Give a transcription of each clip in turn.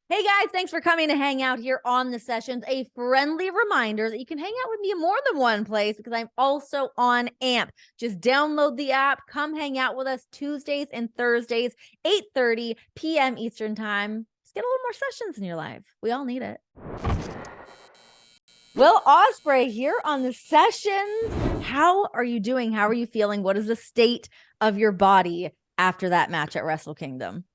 Hey guys, thanks for coming to hang out here on the sessions. A friendly reminder that you can hang out with me in more than one place because I'm also on AMP. Just download the app, come hang out with us Tuesdays and Thursdays, 8:30 p.m. Eastern Time. Just get a little more sessions in your life. We all need it. Will Ospreay here on the sessions. How are you doing? How are you feeling? What is the state of your body after that match at Wrestle Kingdom?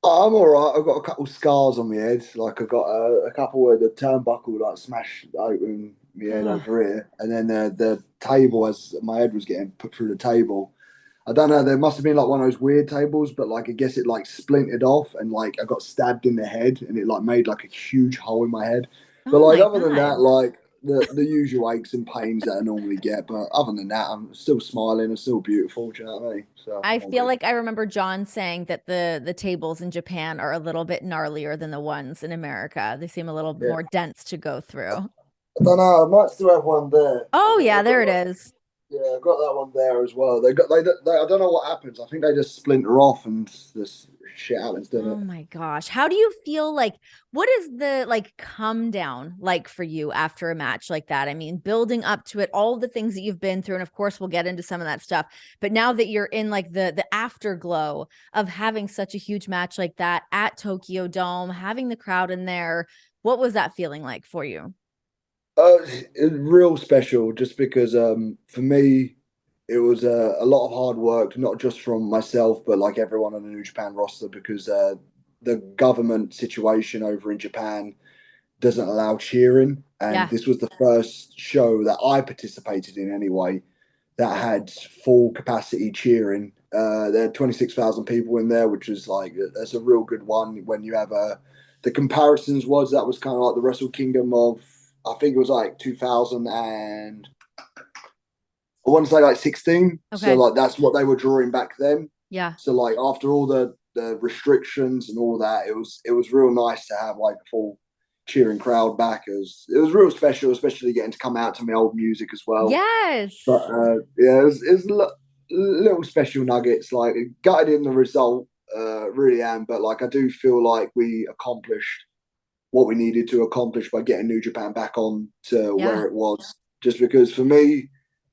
I'm all right. I've got a couple scars on my head. Like I've got a couple where the turnbuckle like smashed open my head Ugh. over here, and then the table as my head was getting put through the table. I don't know. There must have been like one of those weird tables, but like I guess it like splintered off, and like I got stabbed in the head, and it like made like a huge hole in my head. But Oh like my other than that, God. like the usual aches and pains that I normally get. But other than that, I'm still smiling. I'm still beautiful. Do you know what I mean? So I all feel good. like I remember John saying that the tables in Japan are a little bit gnarlier than the ones in America. They seem a little Yeah. more dense to go through. I don't know. I might still have one there. Oh yeah, there it is. Yeah, I've got that one there as well. They I don't know what happens. I think they just splinter off and this shit happens, doesn't Oh it? my gosh. How do you feel like what is the like come down like for you after a match like that? I mean, building up to it, all the things that you've been through, and of course we'll get into some of that stuff. But now that you're in like the afterglow of having such a huge match like that at Tokyo Dome, having the crowd in there, what was that feeling like for you? It's real special just because for me it was a lot of hard work, not just from myself but like everyone on the New Japan roster because the government situation over in Japan doesn't allow cheering, and Yeah. this was the first show that I participated in anyway that had full capacity cheering. There are 26,000 people in there, which is like that's a real good one. When you have the comparisons was that was kind of like the Wrestle Kingdom of I think it was like 2000 and I want to say like 16. So Okay. like that's what they were drawing back then. Yeah. So like after all the restrictions and all that, it was real nice to have like a full cheering crowd back. It was real special, especially getting to come out to my old music as well. But Yes. yeah, it was little special nuggets. Like gutted in the result, really am. But like I do feel like we accomplished what we needed to accomplish by getting New Japan back on to Yeah. where it was. Just because for me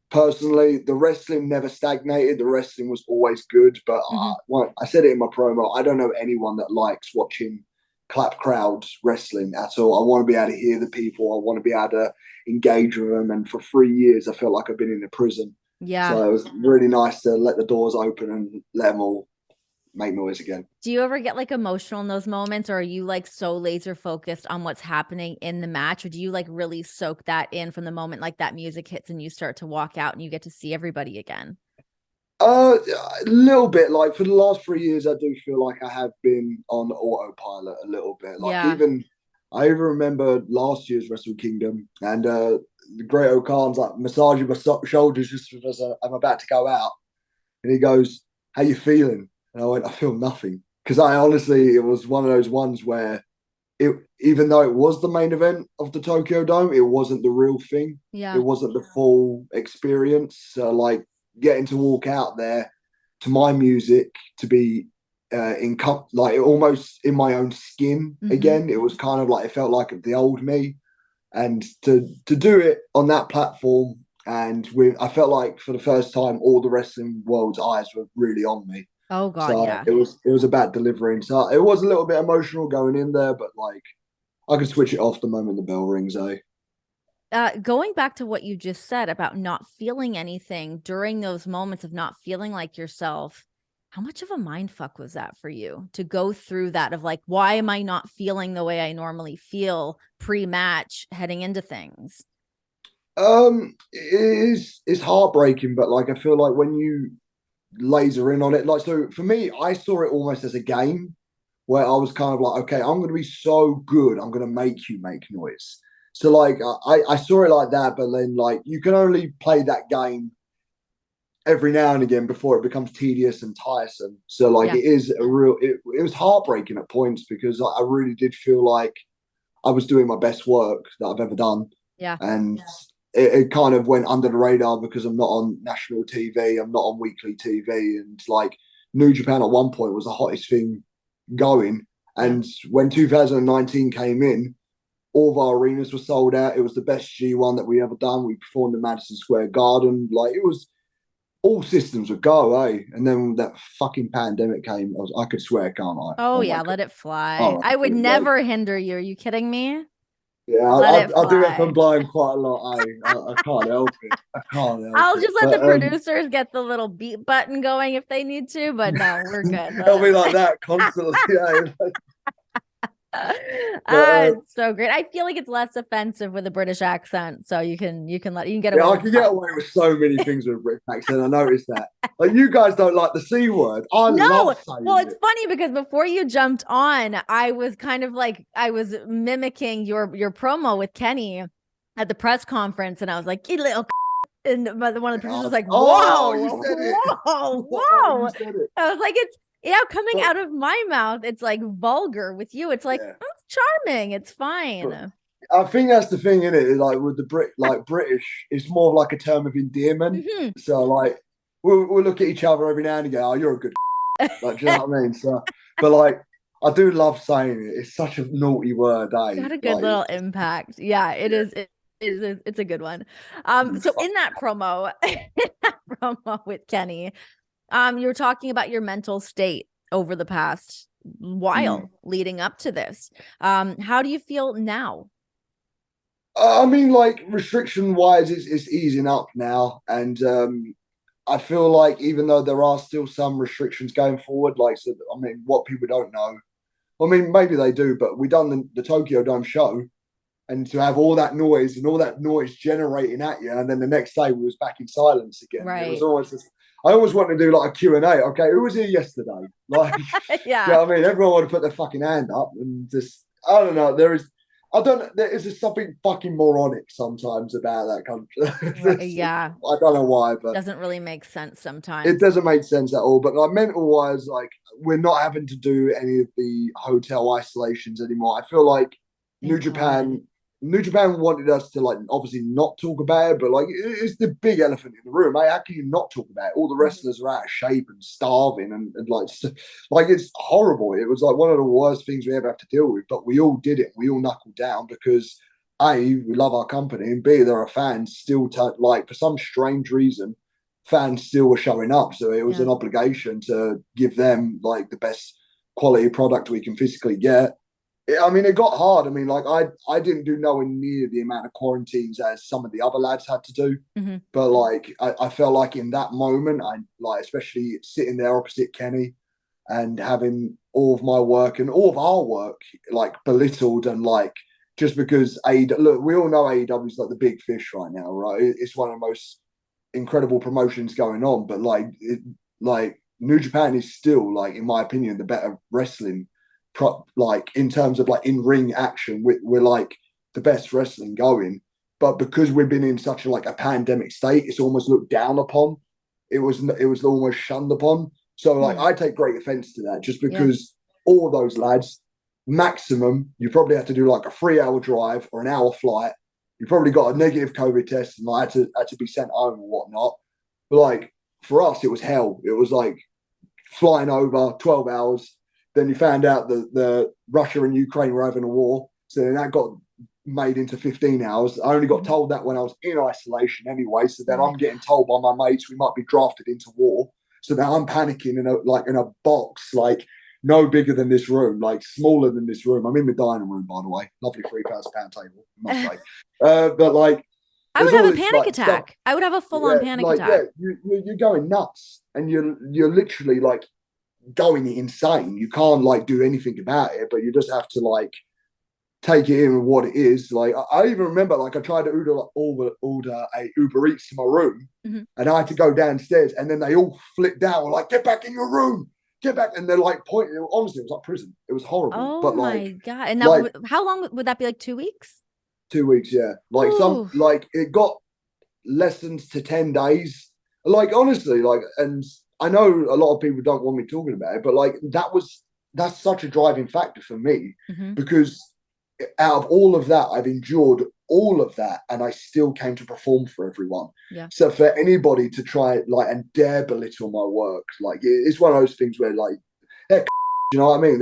personally, the wrestling never stagnated. The wrestling was always good. But Hmm. well, I said it in my promo. I don't know anyone that likes watching clap crowds wrestling at all. I want to be able to hear the people. I want to be able to engage with them. And for 3 years, I felt like I've been in a prison. Yeah. So it was really nice to let the doors open and let them all make noise again. Do you ever get like emotional in those moments, or are you like so laser focused on what's happening in the match, or do you like really soak that in from the moment like that music hits and you start to walk out and you get to see everybody again? A little bit. Like for the last 3 years, I do feel like I have been on autopilot a little bit. Like Yeah. I even remember last year's Wrestle Kingdom, and the Great O'Khan's like massaging my shoulders just as I'm about to go out, and he goes, "How you feeling?" And I went, "I feel nothing," because I honestly, it was one of those ones where it, even though it was the main event of the Tokyo Dome, it wasn't the real thing. It Yeah. wasn't the full experience. So like getting to walk out there to my music to be like almost in my own skin Hmm. again. It was kind of like it felt like the old me, and to do it on that platform and with I felt like for the first time all the wrestling world's eyes were really on me. Oh God, So yeah. it was about delivering. So it was a little bit emotional going in there, but like I can switch it off the moment the bell rings, eh? Going back to what you just said about not feeling anything during those moments of not feeling like yourself, how much of a mind fuck was that for you to go through that of like, why am I not feeling the way I normally feel pre-match heading into things? It's heartbreaking, but like I feel like when you laser in on it, like so for me, I saw it almost as a game where I was kind of like, okay, I'm gonna be so good, I'm gonna make you make noise. So like I saw it like that, but then like you can only play that game every now and again before it becomes tedious and tiresome. So like Yeah. it was heartbreaking at points because I really did feel like I was doing my best work that I've ever done. Yeah. And it kind of went under the radar because I'm not on national TV, I'm not on weekly TV. And like New Japan at one point was the hottest thing going. Yeah. And when 2019 came in, all of our arenas were sold out. It was the best G1 that we ever done. We performed in Madison Square Garden. Like, it was all systems would go, eh? And then that fucking pandemic came. I could swear, can't I? Oh Oh my yeah, God. let it fly. Oh, I would like, never hinder you. Are you kidding me? yeah, Let it I do FM fly. blind quite a lot, eh? I can't help it. I can't help I'll it. just let the But producers get the little beat button going if they need to, but no, we're good. it'll Let be like that constantly. Yeah. But it's so great. I feel like it's less offensive with a British accent, so you can get yeah, away I with can it. get away with so many things with a British accent. I noticed that. Like, you guys don't like the C word. I No, love well, saying it's it. funny because before you jumped on, I was kind of like I was mimicking your promo with Kenny at the press conference, and I was like, "You little," and one of the producers was like, Oh, you "Whoa, said it. whoa, Oh, you whoa!" said it. I was like, "It's coming But out of my mouth. It's like vulgar. With you, it's like yeah, it's charming. It's but fine." I think that's the thing in it. Like with the British, it's more of like a term of endearment. Mhm. So like we'll look at each other every now and again. Oh, you're a good like, do you know what I mean? So, but like I do love saying it. It's such a naughty word, eh? Got a good Like, little impact. Yeah, it is. It's a good one. So yeah. in that promo, with Kenny, you were talking about your mental state over the past Mm. while leading up to this. How do you feel now? I mean, like restriction wise, it's easing up now, and I feel like even though there are still some restrictions going forward, like so, I mean, what people don't know. I mean, maybe they do, but we done the Tokyo Dome show, and to have all that noise and all that noise generating at you, and then the next day we was back in silence again. It was Right. almost just, I always wanted to do like a Q&A. Okay, who was here yesterday? Like, Yeah. yeah, I mean, everyone would put their fucking hand up and just, I don't know. There is just something fucking moronic sometimes about that Right. country. Yeah. I don't know why, but Doesn't really make sense it sometimes. doesn't make sense at all. But like mental wise, like we're not having to do any of the hotel isolations anymore. I feel like New Thank God. Japan, New Japan wanted us to like obviously not talk about it, but like it's the big elephant in the room. How can you not talk about it? All the Mhm. wrestlers are out of shape and starving, and like it's horrible. It was like one of the worst things we ever have to deal with. But we all did it. We all knuckled down because A, we love our company, and B, there are fans still like for some strange reason fans still were showing up. So it was Yeah. an obligation to give them like the best quality product we can physically get. I mean, it got hard. I mean, like I didn't do nowhere near the amount of quarantines as some of the other lads had to do. Hmm. But like I felt like in that moment, I like especially sitting there opposite Kenny and having all of my work and all of our work like belittled and like just because A look, we all know AEW is like the big fish right now, right? It's one of the most incredible promotions going on, but like New Japan is still like, in my opinion, the better wrestling like in terms of like in ring action. We're like the best wrestling going, but because we've been in such a like a pandemic state, it's almost looked down upon. It was almost shunned upon. So like Hmm. I take great offense to that, just Yeah. because all those lads, maximum, you probably have to do like a 3 hour drive or an hour flight. You probably got a negative COVID test and I had to be sent home or whatnot. But like for us, it was hell. It was like flying over 12 hours. Then you found out that the Russia and Ukraine were having a war. So then that got made into 15 hours. I only got Mhm. told that when I was in isolation anyway. So then Right. I'm getting told by my mates we might be drafted into war. So now I'm panicking in a box like no bigger than this room, like smaller than this room. I'm in the dining room, by the way. Lovely £3,000 table, I must say. But like, I there's would all have a this panic like stuff. attack. I would have a full-on Yeah, panic like yeah, attack. you're going nuts, and you're literally like going insane. You can't like do anything about it, but you just have to like take it in with what it is. Like I even remember like I tried to order a Uber Eats to my room, Mhm. and I had to go downstairs, and then they all flipped out, were like, "Get back in your room, get back!" And they're like pointing. Honestly, it was like prison. It was horrible. Oh But like my God. And like how long would that be? Like 2 weeks? 2 weeks, yeah. Like some Ooh. like it got lessons to 10 days. Like honestly, like and I know a lot of people don't want me talking about it, but like that's such a driving factor for me Hmm. because out of all of that, I've endured all of that, and I still came to perform for everyone. Yeah. So for anybody to try like and dare belittle my work, like it's one of those things where like heck, you know what I mean?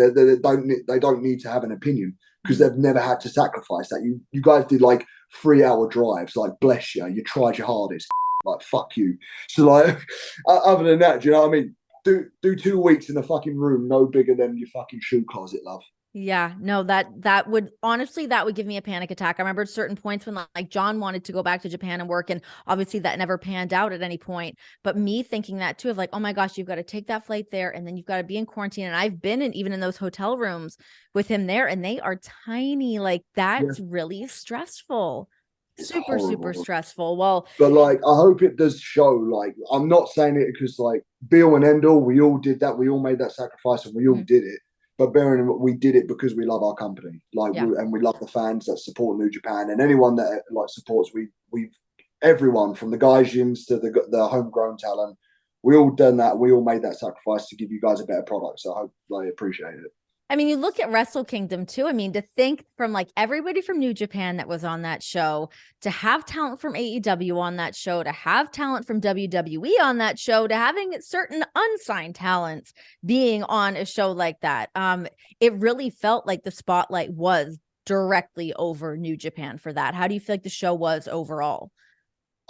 They don't need to have an opinion because they've never had to sacrifice that. You guys did like 3 hour drives. Like, bless you. You tried your hardest. Like, fuck you. So like, other than that, do you know what I mean? Do 2 weeks in a fucking room no bigger than your fucking shoe closet, love. Yeah, no, that would honestly, that would give me a panic attack. I remember at certain points when like John wanted to go back to Japan and work, and obviously that never panned out at any point. But me thinking that too, of like, oh my gosh, you've got to take that flight there, and then you've got to be in quarantine. And I've been in even in those hotel rooms with him there, and they are tiny. Like, Yeah. that's really stressful. It's Super, super horrible. stressful. Well, But like, I hope it does show. Like, I'm not saying it because like be all and end all. We all did that. We all made that sacrifice, and we all mhm, did it. But bearing in mind, we did it because we love our company. Like, yeah. and we love the fans that support New Japan, and anyone that like supports. We've everyone from the Gaijins to the homegrown talent. We all done that. We all made that sacrifice to give you guys a better product. So I hope they appreciate it. I mean, you look at Wrestle Kingdom too. I mean, to think from like everybody from New Japan that was on that show, to have talent from AEW on that show, to have talent from WWE on that show, to having certain unsigned talents being on a show like that. It really felt like the spotlight was directly over New Japan for that. How do you feel like the show was overall?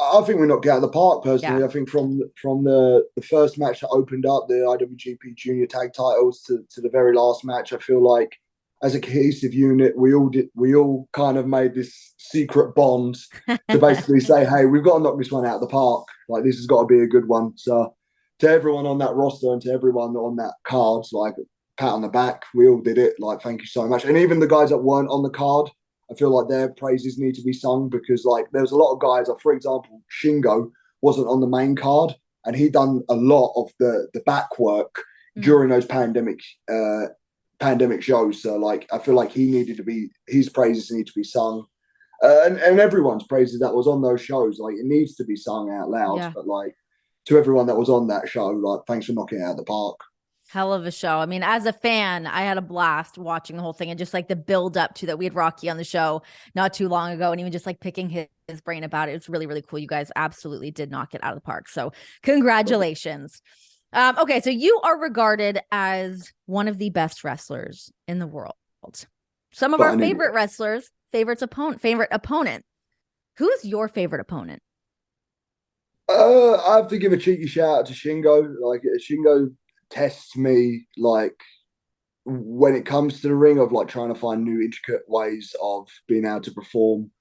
I think we knocked it out of the park Yeah. personally. I think from the first match that opened up the IWGP Junior Tag Titles to the very last match, I feel like as a cohesive unit, we all kind of made this secret bond to basically say, hey, we've got to knock this one out of the park. Like, this has got to be a good one. So to everyone on that roster and to everyone on that card, like, pat on the back. We all did it. Like, thank you so much. And even the guys that weren't on the card, I feel like their praises need to be sung because, like, there's a lot of guys. Like, for example, Shingo wasn't on the main card, and he done a lot of the back work during those pandemic shows. So, like, I feel like he needed to be his praises need to be sung, and everyone's praises that was on those shows. Like, it needs to be sung out loud. Yeah. But like, to everyone that was on that show, like, thanks for knocking it out of the park. Hell of a show. I mean, as a fan, I had a blast watching the whole thing and just like the build up to that. We had Rocky on the show not too long ago, and even just like picking his brain about it. It's really, really cool. You guys absolutely did knock it out of the park. So congratulations. Okay, so you are regarded as one of the best wrestlers in the world. Some of But our I need favorite wrestlers, favorite opponent. Who's your favorite opponent? I have to give a cheeky shout out to Shingo. Like, Shingo tests me, like, when it comes to the ring, of like trying to find new intricate ways of being able to perform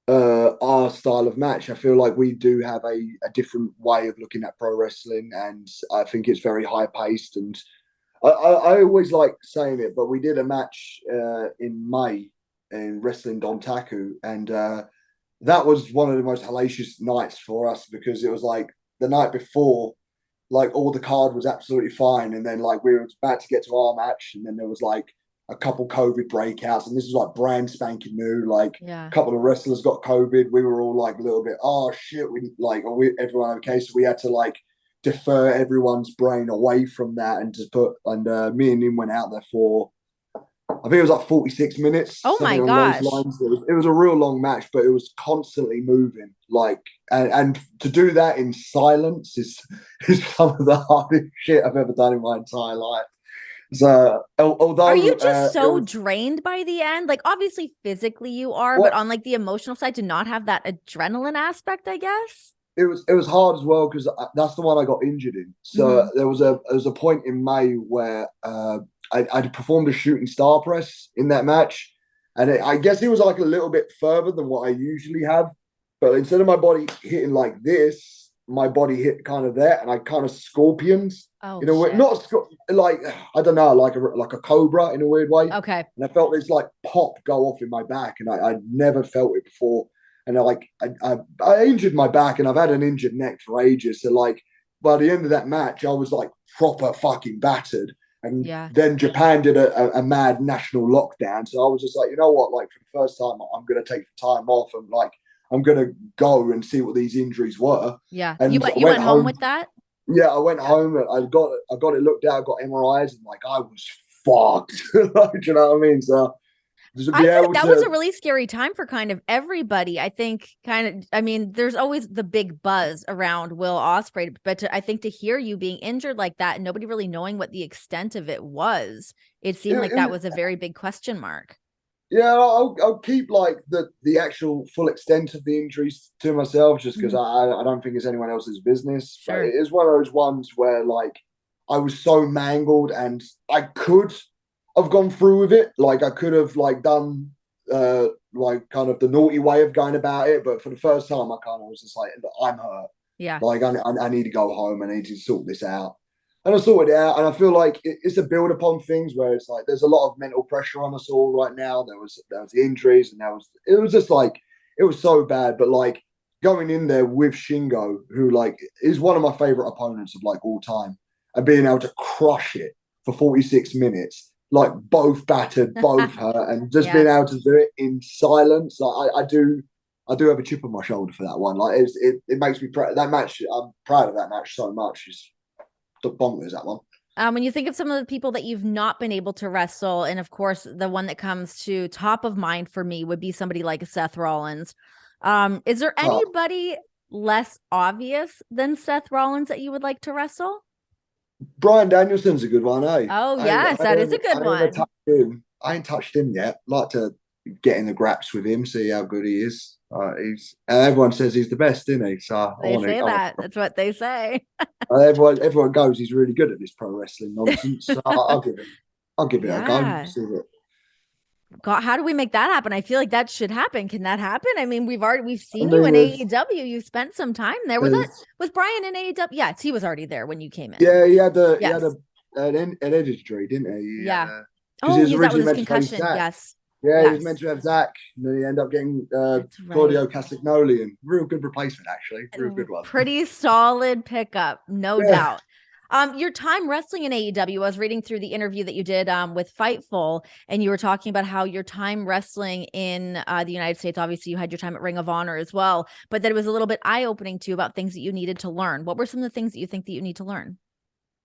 our style of match. I feel like we do have a different way of looking at pro wrestling, and I think it's very high paced. And I always like saying it, but we did a match in May in Wrestling Dontaku, and that was one of the most hellacious nights for us because it was like the night before, like, all the card was absolutely fine, and then like we were about to get to our match, and then there was like a couple COVID breakouts, and this was like brand spanking new. Like, Yeah. a couple of wrestlers got COVID. We were all like a little bit, oh shit, we like, are we everyone okay? So we had to like defer everyone's brain away from that and just put. And me and him went out there for, I think it was like 46 minutes, Oh my something along those gosh. lines. It was a real long match, but it was constantly moving. Like, and to do that in silence is some of the hardest shit I've ever done in my entire life. So, although Are you just it so was, drained by the end? Like, obviously physically you are, but well, on like the emotional side, to not have that adrenaline aspect, I guess. it was hard as well because that's the one I got injured in. So Hmm. there was a point in May where I performed a shooting star press in that match, and I guess it was like a little bit further than what I usually have, but instead of my body hitting like this, my body hit kind of there, and I kind of scorpions Oh in a way, shit. not like, I don't know, like a cobra in a weird way, Okay. and I felt this like pop go off in my back, and I never felt it before. And I injured my back, and I've had an injured neck for ages. So like by the end of that match, I was like proper fucking battered. And Yeah. then Japan did a mad national lockdown. So I was just like, you know what? Like, for the first time, I'm going to take the time off, and like I'm going to go and see what these injuries were. Yeah. You And went I you went went home home. with that? Yeah, I went home and I got it looked at. I got MRIs, and like I was fucked. Like, do you know what I mean? So To I be feel like able that was a to, really scary time for kind of everybody. I think I mean, there's always the big buzz around Will Ospreay, but I think to hear you being injured like that and nobody really knowing what the extent of it was, it seemed like that it, was a very big question mark. yeah, I'll keep like the actual full extent of the injuries to myself, just because Mhm. I don't think it's anyone else's business. But Sure. it is one of those ones where like I was so mangled, and I could have gone through with it. Like I could have like done like kind of the naughty way of going about it, but for the first time, I kind of was just like, "Look, I'm hurt. Yeah. Like I need to go home. I need to sort this out." And I sorted it out, and I feel like it's a build upon things where it's like there's a lot of mental pressure on us all right now. There was the injuries, and it was just like it was so bad. But like going in there with Shingo, who like is one of my favorite opponents of like all time, and being able to crush it for 46 minutes, like both battered, both hurt, and just Yeah. being able to do it in silence. Like I do have a chip on my shoulder for that one. Like it makes me proud. That match, I'm proud of that match so much. It's bonkers, that one. When you think of some of the people that you've not been able to wrestle, and of course, the one that comes to top of mind for me would be somebody like Seth Rollins. Is there Oh, anybody less obvious than Seth Rollins that you would like to wrestle? Brian Danielson's a good one, eh? Oh, I, yes, I, that is a haven't, good I haven't one. touched him. I ain't touched him yet. Like to get in the graps with him, see how good he is. He's everyone says he's the best, isn't he? So I They want to. say that. That's what they say. Everyone goes. He's really good at this pro wrestling nonsense. So I'll give it a go. Yeah. See what. God, how do we make that happen? I feel like that should happen. Can that happen? I mean, we've I seen you mean, in AEW. You spent some time there. there's Was Brian in AEW? Yes, he was already there when you came in. yeah, he had Yes. an injury, didn't he? Yeah. Because Oh, he was he was out with originally his meant to face concussion. Zach. Yes. Yeah, he was meant Yes. to have Zach, and then he ended up getting That's right. Claudio Castagnoli, and real good replacement actually, real good one. Pretty solid pickup, no Yeah. doubt. Your time wrestling in AEW, I was reading through the interview that you did with Fightful, and you were talking about how your time wrestling in the United States, obviously you had your time at Ring of Honor as well, but that it was a little bit eye-opening too about things that you needed to learn. What were some of the things that you think that you need to learn?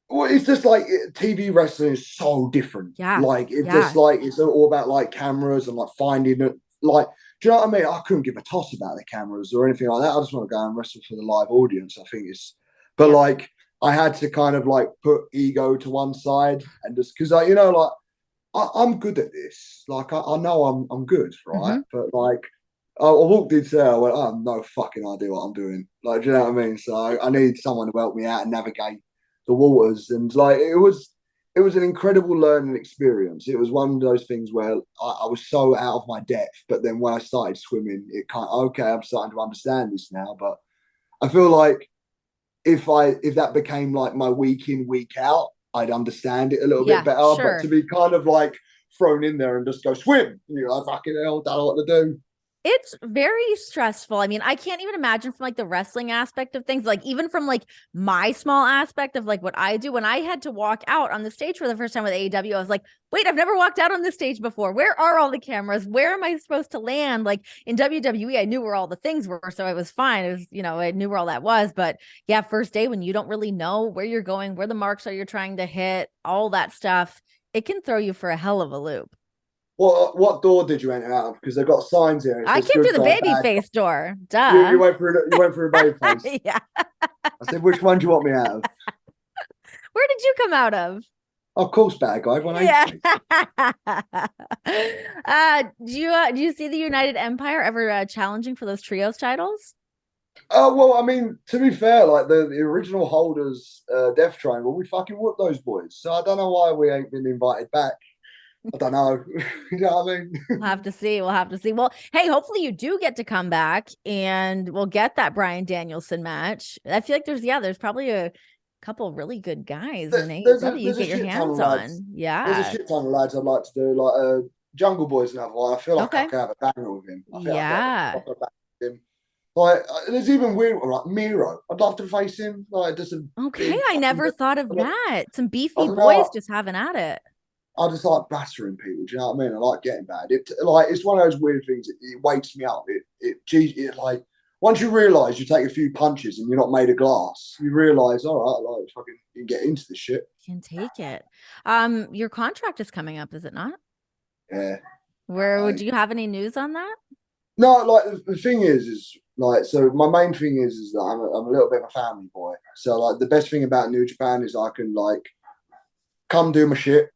Well, it's just like TV wrestling is so different. Yeah. Like it's just Yeah. like it's all about like cameras and like finding it. Like, do you know what I mean? I couldn't give a toss about the cameras or anything like that. I just want to go and wrestle for the live audience. I think but Yeah. like I had to kind of like put ego to one side and just because like I'm good at this. Like I know I'm good, right? Hmm. But like I walked into there, I went, I have no fucking idea what I'm doing. Like, do you know what I mean? So I need someone to help me out and navigate the waters. And like it was an incredible learning experience. It was one of those things where I was so out of my depth, but then when I started swimming, it kind of okay, I'm starting to understand this now. But I feel like if that became like my week in, week out, I'd understand it a little bit Yeah, better. But to sure. be kind of like thrown in there and just go swim, and you're like, fucking hell, don't know what to do. It's very stressful. I mean, I can't even imagine from like the wrestling aspect of things, like even from like my small aspect of like what I do. When I had to walk out on the stage for the first time with AEW, I was like, wait, I've never walked out on this stage before. Where are all the cameras? Where am I supposed to land? Like in WWE, I knew where all the things were, so it was fine. It was, I knew where all that was. But yeah, first day when you don't really know where you're going, where the marks are you're trying to hit, all that stuff, it can throw you for a hell of a loop. What door did you enter out of? Because they've got signs here. It I says came through good the guy, baby bad guy. face door. You Duh. went through a baby face. Yeah. I said, which one do you want me out of? Where did you come out of? Of course, bad guy. Yeah. 180. Do you see the United Empire ever challenging for those trios titles? Oh well, I mean, to be fair, like the original holders, Death Triangle, we fucking whooped those boys. So I don't know why we ain't been invited back. I don't know. You know what I mean? We'll have to see. We'll have to see. Well, hey, hopefully you do get to come back and we'll get that Brian Danielson match. I feel like there's probably a couple really good guys in AEW you There's a get your shit ton hands of lads. on. There's a Yeah. shit ton of lads I'd like to do. Like Jungle Boy's another one. I feel like I Okay. could have a banger with him. I think I could have a Yeah. proper banger with him. Like there's even weird one, like Miro. I'd love to face him. Like just a Okay. big I fucking. never thought of that. Some I beefy don't boys know. just having at it. I just like battering people. Do you know what I mean? I like getting bad. It's one of those weird things. It wakes me up. It like once you realise you take a few punches and you're not made of glass, you realise, all right, like fucking you can get into this shit. Can take it. Your contract is coming up, is it not? Yeah. Where would you have any news on that? No, like the thing is like, so my main thing is that I'm a little bit of a family boy. So like the best thing about New Japan is I can like come do my shit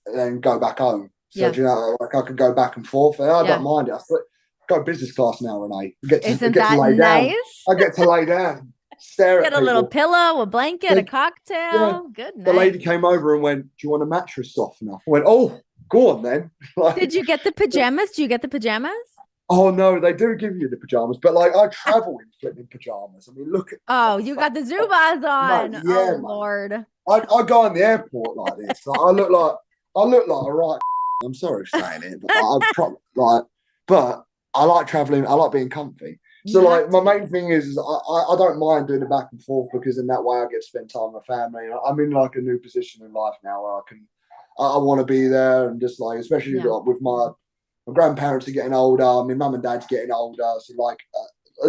and then go back home. So Yeah. do you know, like I could go back and forth, and I don't Yeah. mind it. Go business class now, Renee. I Isn't get to that lay down. nice? I get to lay down, stare Get at a little people. pillow, a blanket, a Then, yeah, cocktail. Good the night. lady came over and went, "Do you want a mattress softener?" I went, "Oh, go on then." Did Like, you get the pajamas? Do you get the pajamas? oh no, they do give you the pajamas, but like I travel in flipping pajamas. I mean, look at Oh, what you fuck, got the Zubas mate. on. Yeah, Oh mate. Lord. I go in the airport like this. Like, I look like a right. I'm sorry for saying it, but but I like traveling. I like being comfy. You So have like to my main be. thing is I don't mind doing the back and forth because in that way I get to spend time with my family. I'm in like a new position in life now where I want to be there and just like especially Yeah. like with my grandparents are getting older. My mum and dad's getting older. So like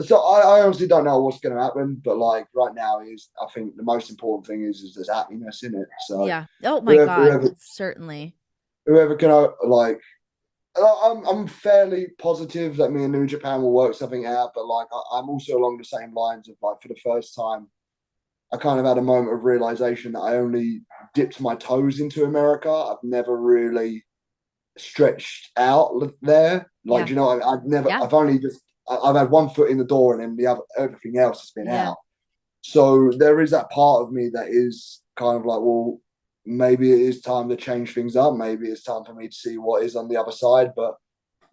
so I honestly don't know what's going to happen, but like right now is I think the most important thing is there's happiness in it. So Yeah. Oh my whoever God. whoever, Certainly. whoever can like I'm fairly positive that me and New Japan will work something out, but like I'm also along the same lines of like for the first time I kind of had a moment of realization that I only dipped my toes into America. I've never really stretched out there. Like, Yeah. you know, I've never, Yeah. I've only just, I've had one foot in the door and then the other, everything else has been Yeah. out. So there is that part of me that is kind of like, well, maybe it is time to change things up. Maybe it's time for me to see what is on the other side. But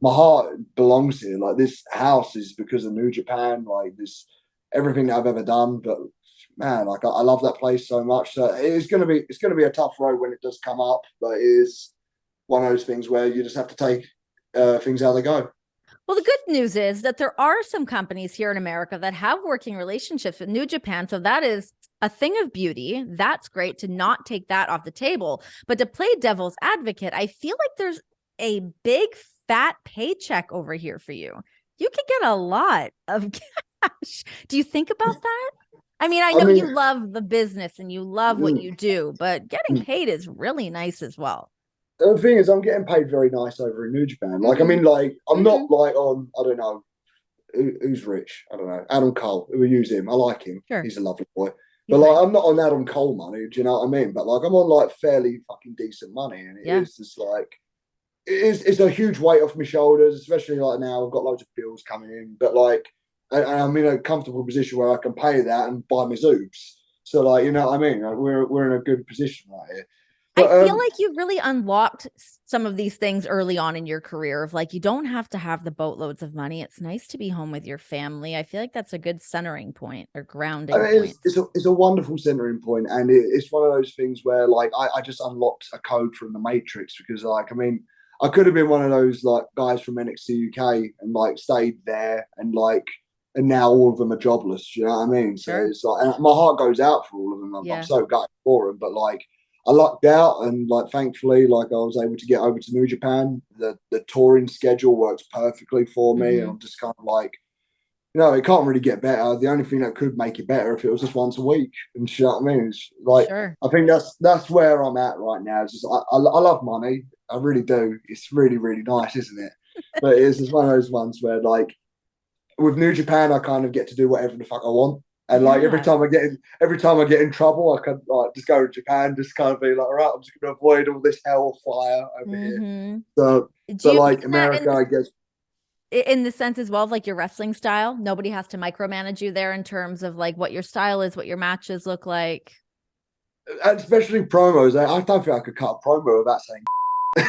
my heart belongs here. Like this house is because of New Japan. Like this, everything that I've ever done. But man, like I love that place so much. So it's gonna be a tough road when it does come up. But it is one of those things where you just have to take things how they go. Well, the good news is that there are some companies here in America that have working relationships with New Japan. So that is a thing of beauty. That's great to not take that off the table. But to play devil's advocate, I feel like there's a big fat paycheck over here for you. You could get a lot of cash. Do you think about that? I mean, I I know mean, you love the business and you love what you do, but getting paid is really nice as well. the thing is, I'm getting paid very nice over in New Japan. Like, I Mm-hmm. mean, like, I'm not Mm-hmm. like on, I don't know, who's rich? I don't know. Adam Cole. We use him. I like him. Sure. He's a lovely boy. But He's like, nice. I'm not on Adam Cole money. Do you know what I mean? But like, I'm on like fairly fucking decent money, and it Yeah. is just like it's a huge weight off my shoulders, especially like now I've got loads of bills coming in. But like, I'm in a comfortable position where I can pay that and buy my zoobs. So like, you know what I mean? Like, we're in a good position right here. I But feel like you've really unlocked some of these things early on in your career of like, you don't have to have the boatloads of money. It's nice to be home with your family. I feel like that's a good centering point or I grounding mean, point. it's a wonderful centering point, and it's one of those things where like I just unlocked a code from the Matrix because like I mean I could have been one of those like guys from NXT UK and like stayed there and like and now all of them are jobless. Do you know what I mean? So Sure. it's like and my heart goes out for all of them. I'm Yeah. so gutted for them, but like I lucked out and like thankfully like I was able to get over to New Japan. The touring schedule works perfectly for me, and Mm-hmm. I'm just kind of like it can't really get better. The only thing that could make it better if it was just once a week. And you know what I mean? It's like Sure. I think that's where I'm at right now. It's just I love money. I really do. It's really, really nice, isn't it? But it's just one of those ones where like with New Japan I kind of get to do whatever the fuck I want. And like Yeah. every time I get in trouble, I can like just go to Japan, just kind of be like, all right, I'm just gonna avoid all this hellfire over here. Mm-hmm. So Do but you like mean that America, I guess in the sense as well of like your wrestling style? Nobody has to micromanage you there in terms of like what your style is, what your matches look like. and especially promos. I don't think I could cut a promo without saying.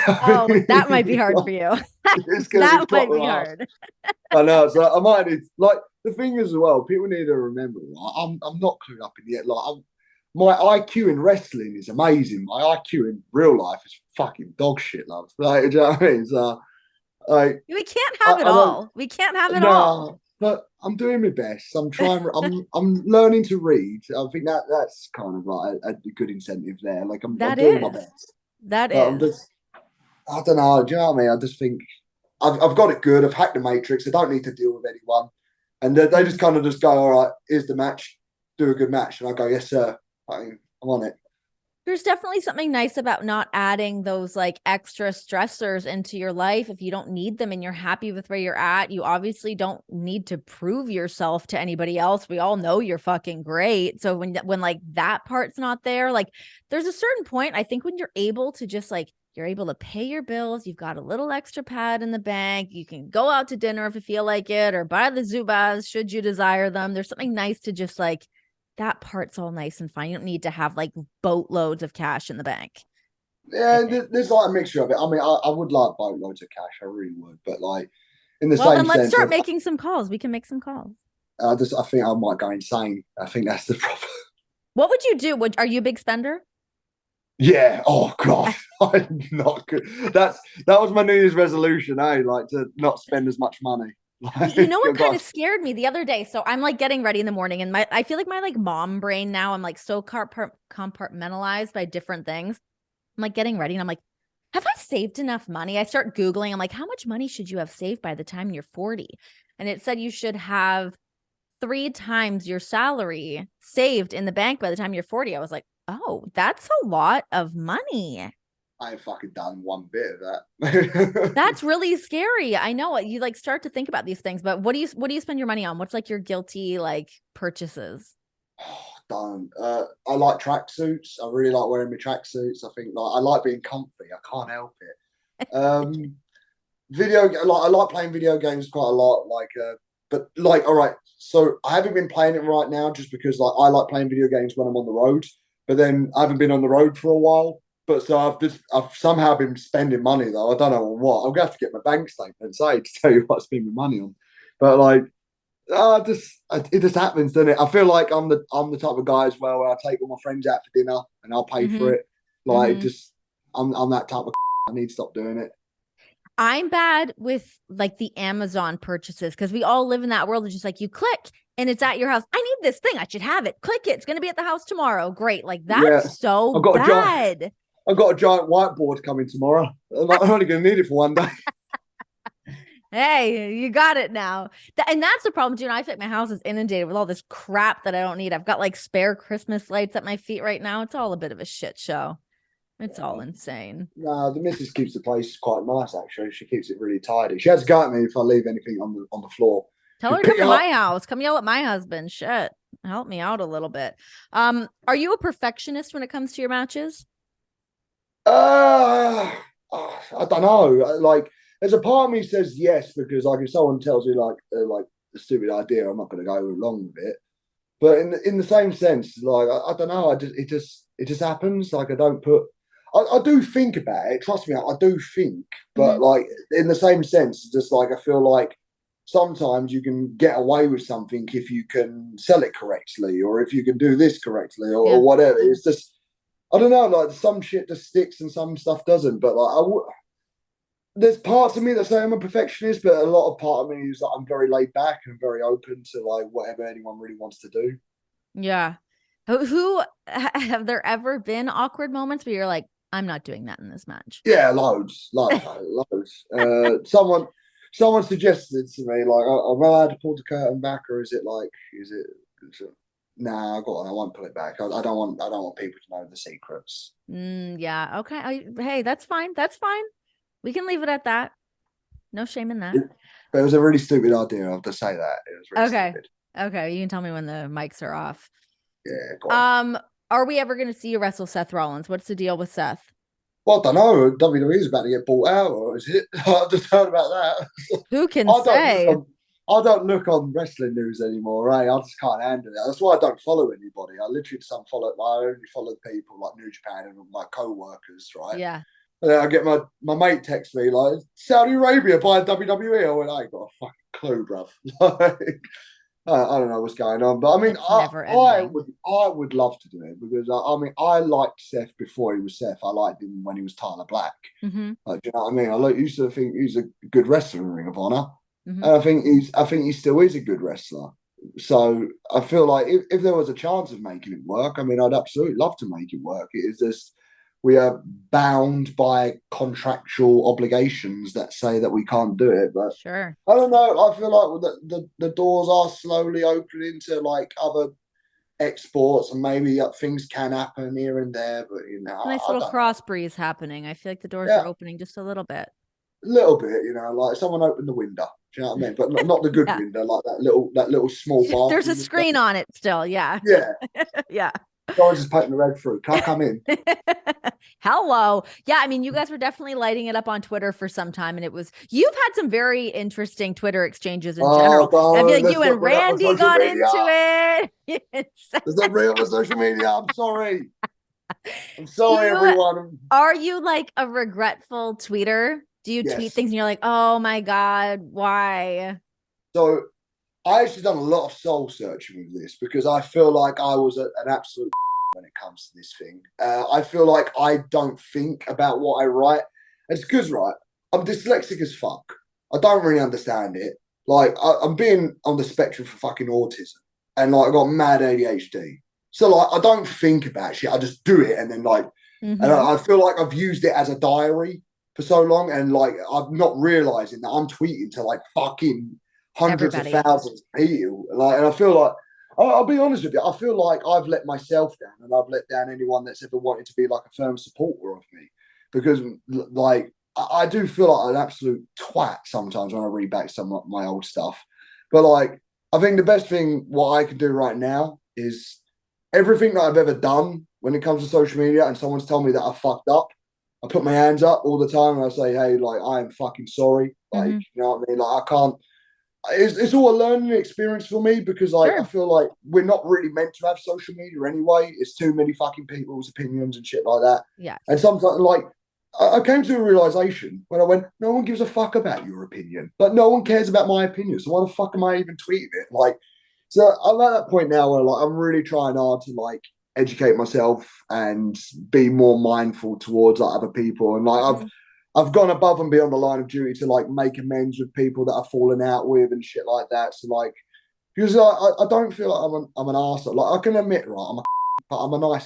Oh, that might be hard for you. It's going to be That might proper be hard. hard. I know. So I might need like the thing is as well. People need to remember. Like, I'm not clued up in yet. Like my IQ in wrestling is amazing. My IQ in real life is fucking dog shit, love. Like, do you know what I mean? So like We can't have it I don't. all. We can't have it all. Nah, but I'm doing my best. I'm trying. I'm learning to read. I think that's kind of like a good incentive there. Like I'm That doing my is. best. That But I'm is. just I don't know. Do you know what I mean? I just think I've got it good. I've hacked the matrix. I don't need to deal with anyone. And they just kind of just go, all right, here's the match. Do a good match. And I go, yes, sir. I'm on it. There's definitely something nice about not adding those like extra stressors into your life if you don't need them and you're happy with where you're at. You obviously don't need to prove yourself to anybody else. We all know you're fucking great. So when like that part's not there, like there's a certain point I think when you're able to just like you're able to pay your bills, you've got a little extra pad in the bank, you can go out to dinner if you feel like it or buy the Zubas should you desire them. There's something nice to just like that part's all nice and fine. You don't need to have like boatloads of cash in the bank, I Yeah, think. there's like a mixture of it. I mean, I would like boatloads of cash, I really would, but like in the Well, same then let's sense, start making some calls. We can make some calls. I think I might go insane. I think that's the problem. What would you do? Are you a big spender? Yeah. Oh God, I'm not good. That was my New Year's resolution, like to not spend as much money. You know Like, what I've kind got of scared me the other day? So I'm like getting ready in the morning, and I feel like my like mom brain now. I'm like so compartmentalized by different things. I'm like getting ready, and I'm like, have I saved enough money? I start Googling. I'm like, how much money should you have saved by the time you're 40? And it said you should have 3 times your salary saved in the bank by the time you're 40. I was like, oh, that's a lot of money. I ain't fucking done one bit of that. That's really scary. I know you like start to think about these things, but what do you spend your money on? What's like your guilty like purchases? Oh, don't. I like tracksuits. I really like wearing my tracksuits. I think like I like being comfy. I can't help it. I like playing video games quite a lot. But like, all right. So I haven't been playing it right now just because like I like playing video games when I'm on the road. But then I haven't been on the road for a while. But so I've somehow been spending money though. I don't know on what. I'm gonna have to get my bank statement and say to tell you what I spend my money on. But like it just happens, doesn't it? I feel like I'm the type of guy as well where I take all my friends out for dinner and I'll pay Mm-hmm. for it. Like Mm-hmm. just I'm that type of I need to stop doing it. I'm bad with like the Amazon purchases because we all live in that world of just like you click and it's at your house. I need this thing. I should have it. Click it. It's going to be at the house tomorrow. Great. Like Yeah. that's so I've got a giant bad. I've got a giant whiteboard coming tomorrow. I'm only gonna need it for one day. Hey, you got it now. And that's the problem too. And I feel like my house is inundated with all this crap that I don't need. I've got like spare Christmas lights at my feet right now. It's all a bit of a shit show. It's all insane. No, the missus keeps the place quite nice actually. She keeps it really tidy. She has to go at me if I leave anything on the floor. Tell She'll her to pick come it to up. my house. Come yell at my husband. Shit. Help me out a little bit. Are you a perfectionist when it comes to your matches? Uh, I don't know. Like, there's a part of me says yes because, like, if someone tells me like a stupid idea, I'm not going to go along with it. But in the same sense, like, I don't know. It just happens. Like, I don't put. I do think about it. Trust me, I do think. Mm-hmm. But like in the same sense, just like I feel like sometimes you can get away with something if you can sell it correctly, or if you can do this correctly, or Yeah. whatever. It's just I don't know, like some shit just sticks and some stuff doesn't. But like, there's parts of me that say I'm a perfectionist, but a lot of part of me is that I'm very laid back and very open to like whatever anyone really wants to do. Yeah. Who have there ever been awkward moments where you're like, I'm not doing that in this match? Yeah, loads. Someone suggested to me like, am I allowed to pull the curtain back, or is it? Nah, I got on. I won't pull it back. I don't want people to know the secrets. Yeah. Okay. Hey, that's fine. That's fine. We can leave it at that. No shame in that. But it was a really stupid idea. I have to say that it was really Okay. stupid. Okay. You can tell me when the mics are off. Yeah, go on. Um, are we ever going to see you wrestle Seth Rollins? What's the deal with Seth? Well, I don't know. WWE is about to get bought out, or is it? I just heard about that. Who can I don't look say? on. I don't look on wrestling news anymore, right? I just can't handle it. That's why I don't follow anybody. I literally just unfollow. I only follow people like New Japan and my co-workers, right? Yeah. And then I get my mate text me like Saudi Arabia buying WWE. I went, I ain't got a fucking clue, bruv. Like, I don't know what's going on, but I mean, It's never ending. I would love to do it because I mean, I liked Seth before he was Seth. I liked him when he was Tyler Black. Mm-hmm. Like, do you know what I mean? Used to think he's a good wrestler in Ring of Honor, Mm-hmm. and I think he still is a good wrestler. So I feel like if there was a chance of making it work, I mean, I'd absolutely love to make it work. It is just we are bound by contractual obligations that say that we can't do it, but Sure. I don't know. I feel like the doors are slowly opening to like other exports, and maybe things can happen here and there, but Nice I little don't cross breeze happening. I feel like the doors know. are opening just a little bit. A little bit, like someone opened the window. Do you know what I mean? But not the good Yeah. window, like that little small There's a bathroom. screen on it still. Yeah. Yeah. Yeah. Guys just poking the red through. Can I come in? Hello. Yeah, I mean, you guys were definitely lighting it up on Twitter for some time, and you've had some very interesting Twitter exchanges in Oh, general. I feel like let's you not and bring up my Randy social got media. into it. Let's not bring up my social media. I'm sorry. I'm sorry, you everyone. Are you like a regretful tweeter? Do you tweet Yes. things and you're like, oh my God, why? So I actually done a lot of soul searching with this because I feel like I was an absolute when it comes to this thing. I feel like I don't think about what I write. It's because, right, I'm dyslexic as fuck. I don't really understand it. Like, I'm being on the spectrum for fucking autism. And, like, I got mad ADHD. So, like, I don't think about shit. I just do it. And then, like, and I feel like I've used it as a diary for so long. And, like, I'm not realizing that I'm tweeting to, like, fucking hundreds Everybody. of thousands of people. Like, and I feel like, I'll be honest with you, I feel like I've let myself down and I've let down anyone that's ever wanted to be like a firm supporter of me. Because, like, I do feel like an absolute twat sometimes when I read back some of my old stuff. But, like, I think the best thing what I can do right now is everything that I've ever done when it comes to social media and someone's told me that I fucked up, I put my hands up all the time and I say, hey, like, I am fucking sorry. Like, you know what I mean? Like, I can't. It's all a learning experience for me because, like, I feel like we're not really meant to have social media anyway. It's too many fucking people's opinions and shit like that. Yes. And sometimes, like, I came to a realization when I went, no one gives a fuck about your opinion. Like, no one cares about my opinion. So why the fuck am I even tweeting it? Like, so I'm at that point now where, like, I'm really trying hard to, like, educate myself and be more mindful towards, like, other people. And, like, I've gone above and beyond the line of duty to, like, make amends with people that I've fallen out with and shit like that. So, like, because I don't feel like I'm an arsehole. Like, I can admit, right, but I'm a nice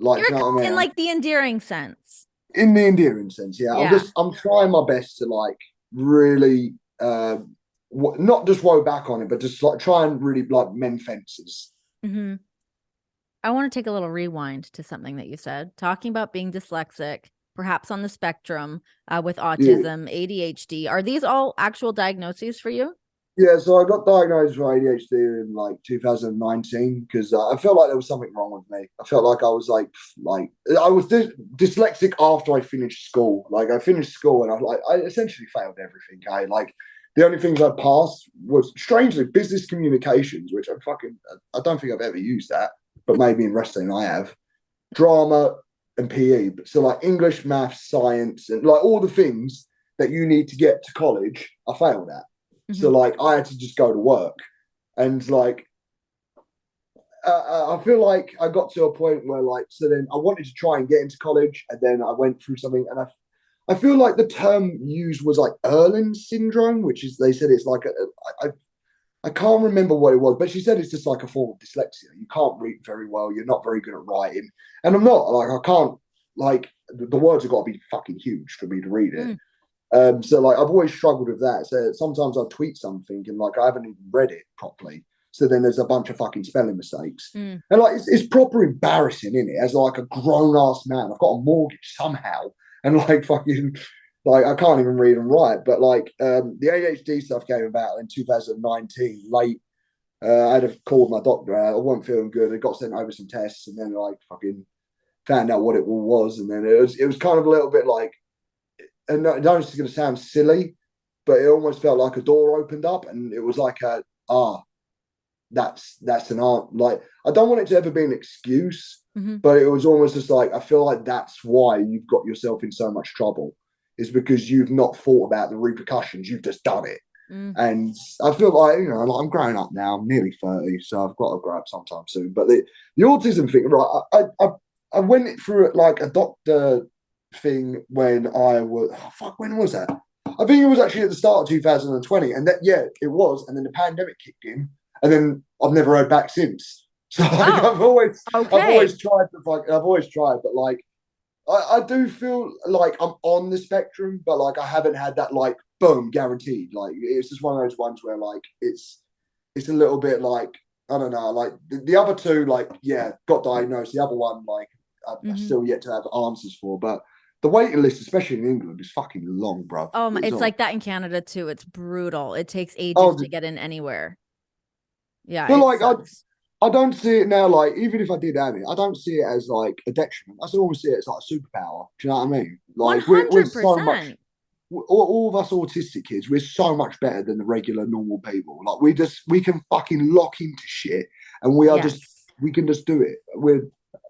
like, You're you know what I mean? in like the endearing sense. In the endearing sense, yeah. I'm trying my best to, like, really not just woe back on it, but just, like, try and really, like, mend fences. I want to take a little rewind to something that you said, talking about being dyslexic, perhaps on the spectrum with autism, ADHD. Are these all actual diagnoses for you? Yeah, so I got diagnosed with ADHD in, like, 2019 because I felt like there was something wrong with me. I felt like I was like I was dyslexic after I finished school. Like, I finished school and I essentially failed everything. Like, the only things I passed was strangely business communications, which I don't think I've ever used that, but maybe in wrestling I have. Drama and PE, so, like, English, maths, science, and, like, all the things that you need to get to college, I failed at. So, like, I had to just go to work. And, like, I feel like I got to a point where, like, so then I wanted to try and get into college. And then I went through something. And I feel like the term used was, like, Erlen's syndrome, which is, they said it's like, I can't remember what it was, but she said it's just like a form of dyslexia. You can't read very well. You're not very good at writing. And I'm not. Like, I can't, like, the words have got to be fucking huge for me to read it. So, like, I've always struggled with that. So sometimes I tweet something and, like, I haven't even read it properly. So then there's a bunch of fucking spelling mistakes. And, like, it's proper embarrassing, isn't it? As, like, a grown ass man, I've got a mortgage somehow, and, like, fucking, like, I can't even read and write. But, like, the ADHD stuff came about in 2019, late. I had a call with my doctor. I wasn't feeling good. I got sent over some tests, and then, like, fucking found out what it all was. And then it was kind of a little bit like, and I know this is going to sound silly, but it almost felt like a door opened up, and it was like that's an art. Like, I don't want it to ever be an excuse, but it was almost just like, I feel like that's why you've got yourself in so much trouble, is because you've not thought about the repercussions. You've just done it. And I feel like, like, I'm growing up now. I'm nearly 30, so I've got to grow up sometime soon. But the autism thing, right? I went through it like a doctor thing when I was, when was that? I think it was actually at the start of 2020, and that, yeah, it was. And then the pandemic kicked in, and then I've never heard back since. So, like, I've always tried, but, like, I do feel like I'm on the spectrum, but, like, I haven't had that, like, boom, guaranteed. Like, it's just one of those ones where, like, it's a little bit like, I don't know. Like the other two, like yeah, got diagnosed. The other one, like I've Hmm. still yet to have answers for. But the waiting list, especially in England, is fucking long, bro. Oh my, It's it's all. like that in Canada too. It's brutal. It takes ages Oh, to get in anywhere. Yeah, but it like sucks. I don't see it now. Like even if I did have it, I don't see it as like a detriment. I still always see it as like a superpower. Do you know what I mean? Like we're so much. 100%. All of us autistic kids, we're so much better than the regular normal people. Like we can fucking lock into shit, and Yes. we can just do it. We're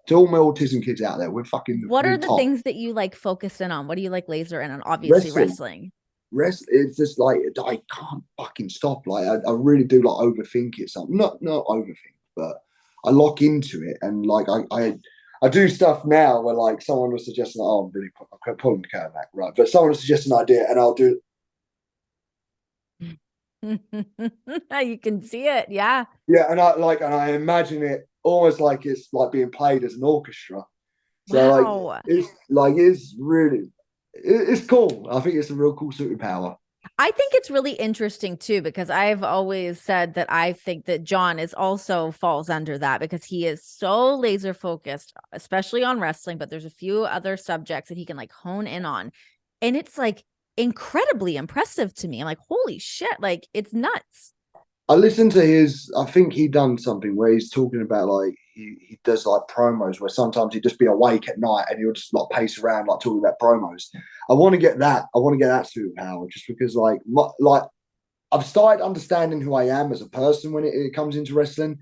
to all my autism kids out there, What we're are the top. things that you like focus in on? What do you like laser in on? Obviously, Wrestling, wrestling. it's just like I can't fucking stop. Like I really do like overthink it. Something not overthink, but I lock into it, and like I do stuff now where like someone was suggesting, oh, I'm really I'm pulling the curve back, right? But someone will suggest an idea, and I'll do. You can see it. Yeah. Yeah, and I imagine it almost like it's like being played as an orchestra. So Wow. it's really it's cool. I think it's a real cool superpower. I think it's really interesting too, because I've always said that I think that John is also falls under that because he is so laser focused, especially on wrestling, but there's a few other subjects that he can like hone in on. And it's like incredibly impressive to me. I'm like, holy shit, like it's nuts. I listened to his. I think he done something where he's talking about like he does like promos where sometimes he'd just be awake at night and he'll just like pace around like talking about promos. I want to get that. I want to get that superpower just because like I've started understanding who I am as a person when it comes into wrestling,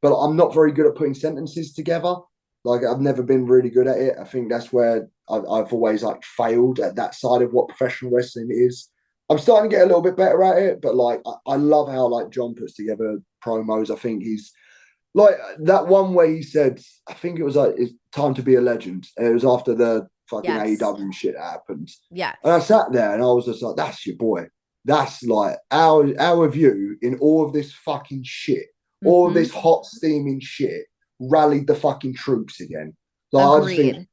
but I'm not very good at putting sentences together. Like I've never been really good at it. I think that's where I've always like failed at that side of what professional wrestling is. I'm starting to get a little bit better at it, but like I love how like John puts together promos. I think he's like that one where he said, I think it was like it's time to be a legend. And it was after the fucking Yes. AEW shit happened. And I Yes. sat there and I was just like, that's your boy. That's like our view in all of this fucking shit, all of Hmm. this hot steaming shit, rallied the fucking troops again. Like I just think Agreed.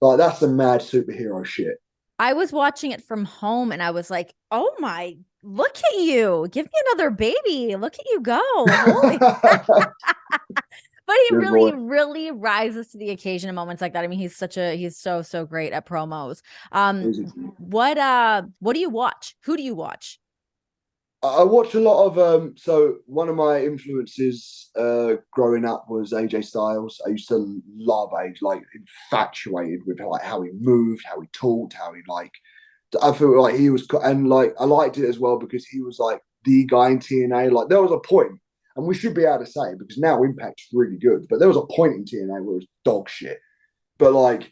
like that's some mad superhero shit. I was watching it from home and I was like, oh my, look at you. Give me another baby. Look at you go. Holy. But he Good really, boy. really rises to the occasion in moments like that. I mean, he's so, so great at promos. What do you watch? Who do you watch? I watch a lot of so one of my influences growing up was AJ Styles. I used to love AJ, like infatuated with like how he moved, how he talked, how he like I feel like he was and like I liked it as well because he was like the guy in TNA. Like there was a point, and we should be able to say because now Impact's really good, but there was a point in TNA where it was dog shit. But like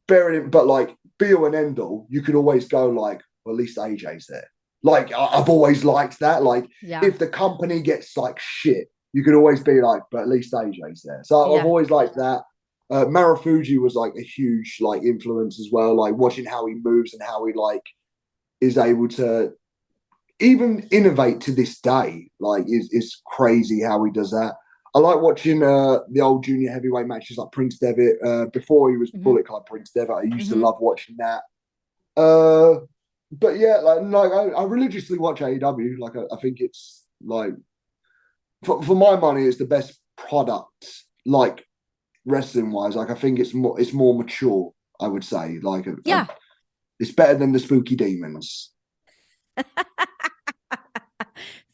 but like be all and end all, you could always go like, well, at least AJ's there. Like I've always liked that. Like Yeah. if the company gets like shit, you could always be like, but at least AJ's there. So I've Yeah. always liked that. Marufuji was like a huge like influence as well. Like watching how he moves and how he like is able to even innovate to this day. Like is crazy how he does that. I like watching the old junior heavyweight matches like Prince Devitt before he was Hmm. Bullet Club Prince Devitt. I used to Hmm. love watching that. Uh, but yeah, I religiously watch AEW. Like I think it's like for my money, it's the best product. Like wrestling wise, like I think it's more mature. I would say Yeah. it's better than the Spooky Demons.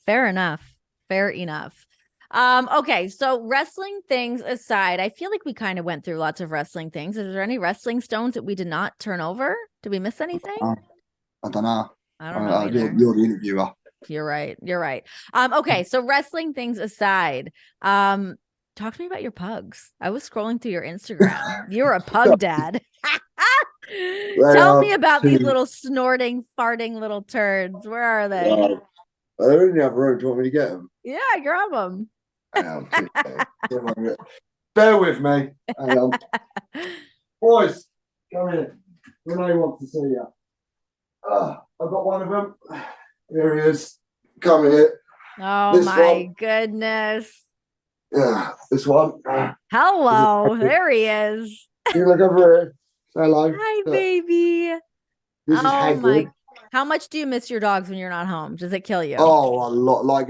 Fair enough. Fair enough. Okay, so wrestling things aside, I feel like we kind of went through lots of wrestling things. Is there any wrestling stones that we did not turn over? Did we miss anything? I don't know. I don't know either. You're the interviewer. You're right. You're right. Okay, so wrestling things aside, talk to me about your pugs. I was scrolling through your Instagram. You're a pug dad. They Tell are me about these two. little snorting, farting little turds. Where are they? They're in the other room. Do you want me to get them? Yeah, grab them. Bear with me. Hang on. Boys, come here. Renee wants to see you. I've got one of them. Here he is. Come here. Oh This my one. goodness. This one. Hello. There he is. You look over here. Hello. Hi, Look, baby. this is Oh my. Hagrid. How much do you miss your dogs when you're not home? Does it kill you? Oh, a lot. Like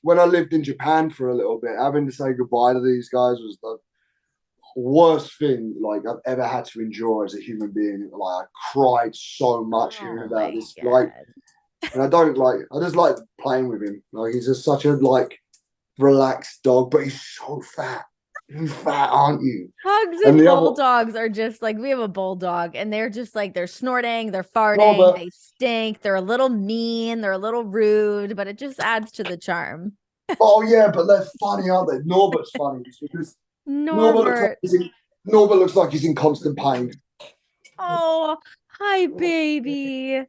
when I lived in Japan for a little bit, having to say goodbye to these guys was the worst thing like I've ever had to endure as a human being. Like I cried so much hearing Oh about my this. Like, God. and I don't like. I just like playing with him. Like he's just such a like relaxed dog, but he's so fat. You're fat, aren't you? Pugs And and the other, bulldogs are just like we have a bulldog and they're just like they're snorting, they're no, farting, but they stink, they're a little mean, they're a little rude, but it just adds to the charm. oh yeah, but they're funny, aren't they? Norbert's funny just because Norbert looks like Norbert. he's in, Norbert looks like he's in constant pain. Oh, hi, baby.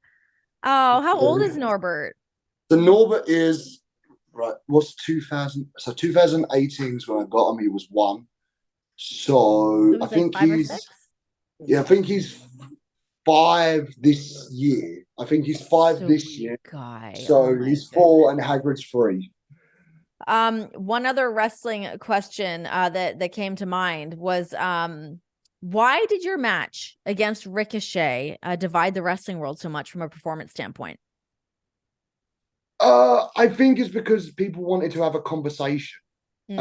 Oh, how old is Norbert? So Norbert is right. What's 2000? So 2018 is when I got him. He was one. So So I he's like think 5 or 6? I think he's 5 this year. I think he's 5 this Sweet year. guy. Oh So my he's 4 and goodness. Hagrid's 3. One other wrestling question that came to mind was why did your match against Ricochet divide the wrestling world so much from a performance standpoint? I think it's because people wanted to have a conversation Mm,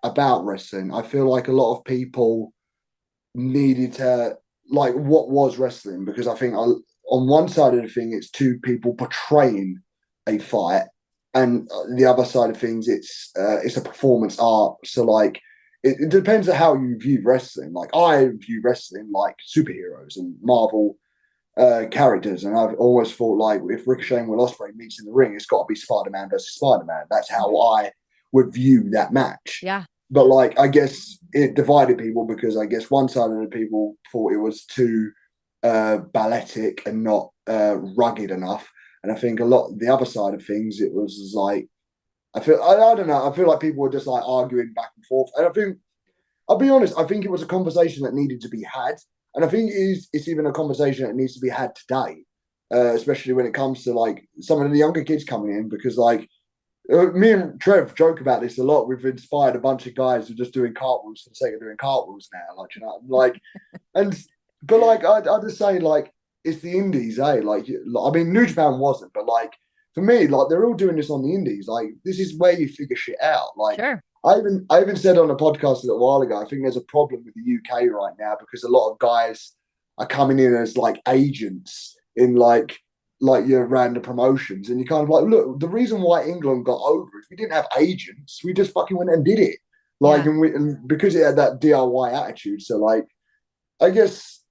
about wrestling. I feel like a lot of people needed to like what was wrestling because I think on one side of the thing it's two people portraying a fight, and the other side of things it's a performance art. So like it depends on how you view wrestling. Like I view wrestling like superheroes and Marvel characters, and I've always thought like if Ricochet and Will Ospreay meets in the ring, it's got to be Spider-Man versus Spider-Man. That's how I would view that match. yeah. But like, I guess it divided people because I guess one side of the people thought it was too balletic and not rugged enough, and I think a lot the other side of things it was like I don't know. I feel like people were just like arguing back and forth, and I think I'll be honest. I think it was a conversation that needed to be had, and I think it's even a conversation that needs to be had today, especially when it comes to like some of the younger kids coming in because like me and Trev joke about this a lot. We've inspired a bunch of guys who are just doing cartwheels for the sake of doing cartwheels now. Like, you know, like, and, but like, I just say, like, it's the indies, eh? Like, I mean, New Japan wasn't, but like, for me, like, they're all doing this on the indies. Like, this is where you figure shit out. Like, Sure. I even said on a podcast a little while ago, I think there's a problem with the UK right now because a lot of guys are coming in as like agents in like your random promotions, and you kind of like, look, the reason why England got over is we didn't have agents, we just fucking went and did it, like, Yeah. and because it had that DIY attitude. So like, I guess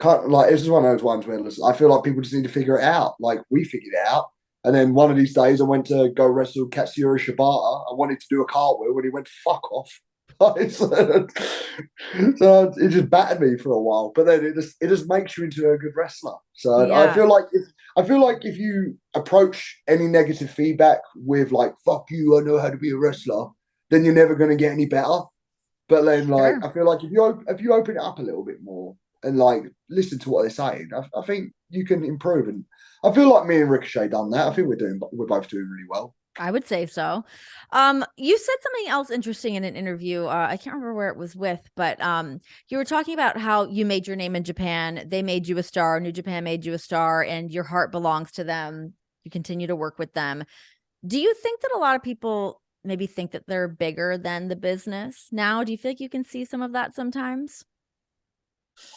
kind of like this is one of those ones where listen, I feel like people just need to figure it out. Like we figured it out, and then one of these days I went to go wrestle Katsuyori Shibata. I wanted to do a cartwheel, and he went fuck off. So it just battered me for a while, but then it just makes you into a good wrestler. So Yeah. I feel like if you approach any negative feedback with like "fuck you, I know how to be a wrestler," then you're never going to get any better. But then like Sure. I feel like if you open it up a little bit more and like listen to what they're saying, I think you can improve. And I feel like me and Ricochet done that. I think we're both doing really well. I would say so. You said something else interesting in an interview. I can't remember where it was with, but you were talking about how you made your name in Japan. They made you a star. New Japan made you a star, and your heart belongs to them. You continue to work with them. Do you think that a lot of people maybe think that they're bigger than the business now? Do you feel like you can see some of that sometimes?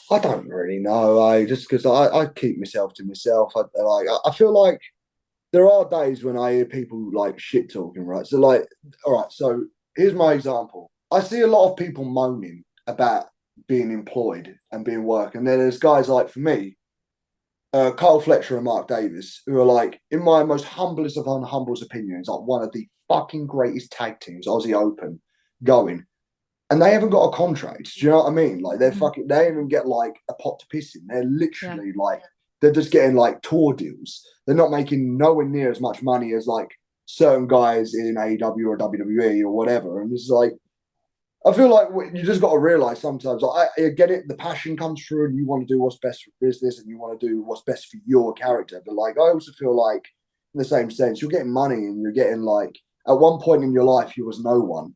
I don't really know. Just because I keep myself to myself. I feel like there are days when I hear people like shit talking, right? So like, all right. So here's my example. I see a lot of people moaning about being employed and being work, and then there's guys like for me, Carl Fletcher and Mark Davis, who are like, in my most humblest of unhumbles opinions, like one of the fucking greatest tag teams Aussie Open going, and they haven't got a contract. Do you know what I mean? Like Mhm. they even get like a pot to piss in. They're Yeah. literally like they're just getting like tour deals. They're not making nowhere near as much money as like certain guys in AEW or WWE or whatever. And it's like I feel like you just got to realize sometimes. Like, I get it, the passion comes through, and you want to do what's best for business, and you want to do what's best for your character. But like, I also feel like, in the same sense, you're getting money, and you're getting like at one point in your life you was no one,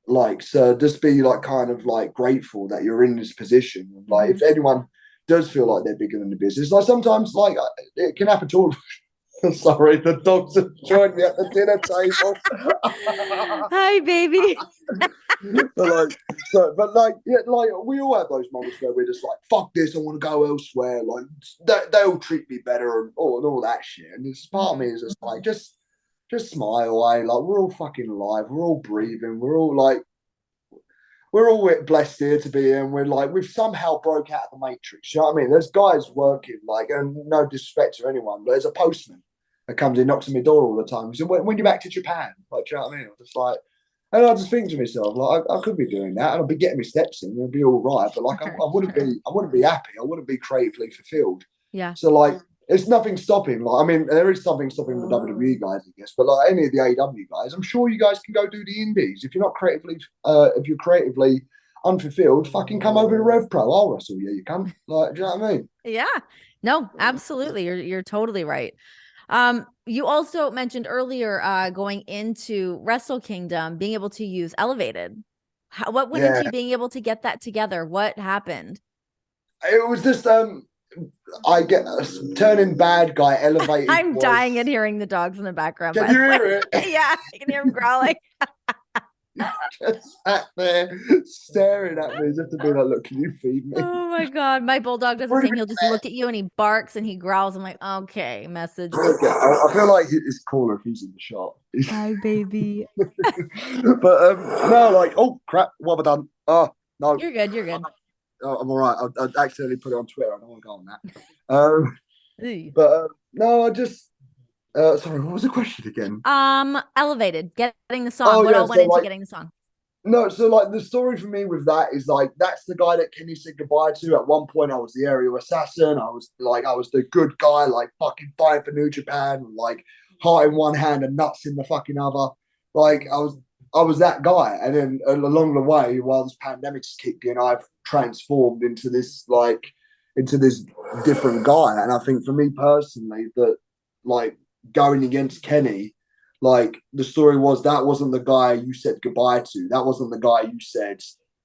like, so just be like kind of like grateful that you're in this position. Like Mhm. if anyone does feel like they're bigger than the business. Like sometimes, like it can happen to all. Sorry, the dogs have joined me at the dinner table. Hi, baby. But like, so, but like, yeah, like we all have those moments where we're just like, "Fuck this, I want to go elsewhere." Like they'll treat me better and all that shit. And this part of me is just like, just smile, eh? Like we're all fucking alive, we're all breathing, we're all blessed here to be in. We're like, we've somehow broke out of the matrix. You know what I mean? There's guys working, like, and no disrespect to anyone, but there's a postman that comes in, knocks on my door all the time. So when you're back to Japan, like, do you know what I mean? I'm just like, and I just think to myself, like, I could be doing that, and I'll be getting my steps in, it'll be all right. But like, I wouldn't be happy. I wouldn't be creatively fulfilled. Yeah. So like, it's nothing stopping. Like, I mean, there is something stopping the WWE guys, I guess, but like any of the AEW guys, I'm sure you guys can go do the indies. If you're not creatively, if you're creatively unfulfilled, fucking come over to Rev Pro. I'll wrestle you. You can. Like, do you know what I mean? Yeah. No, absolutely. You're totally right. You also mentioned earlier, going into Wrestle Kingdom, being able to use Elevated. What went into you being able to get that together? What happened? It was just I get turning bad guy elevated. I'm dying at hearing the dogs in the background. Can you hear it? Yeah, I can hear him growling. Just sat there staring at me just to be like, look, can you feed me? Oh my God. My bulldog does the same. He'll just look at you and he barks and he growls. I'm like, okay, message. I feel like it's cooler if he's in the shot. Hi, baby. But no, like, oh crap, what have I done? Oh no. You're good. You're good. I'm all right. I accidentally put it on Twitter. I don't want to go on that. But no, I just sorry, what was the question again? Elevated, getting the song. What all went into getting the song? No, so like the story for me with that is like that's the guy that Kenny said goodbye to. At one point, I was the aerial assassin. I was the good guy, like fucking fighting for New Japan, like heart in one hand and nuts in the fucking other. Like I was that guy. And then along the way, while this pandemic's kicked in, I've transformed into this different guy. And I think for me personally, that like going against Kenny, like the story was that wasn't the guy you said goodbye to. That wasn't the guy you said,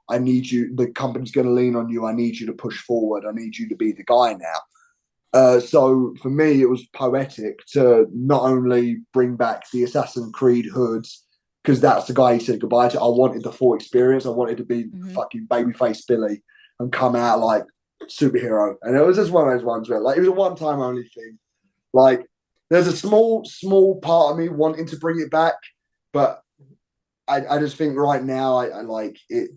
I need you, the company's going to lean on you. I need you to push forward. I need you to be the guy now. So for me, it was poetic to not only bring back the Assassin's Creed hoods, because that's the guy he said goodbye to. I wanted the full experience. I wanted to be fucking babyface Billy and come out like superhero. And it was just one of those ones where like it was a one-time only thing. Like there's a small part of me wanting to bring it back, but I just think right now I like it.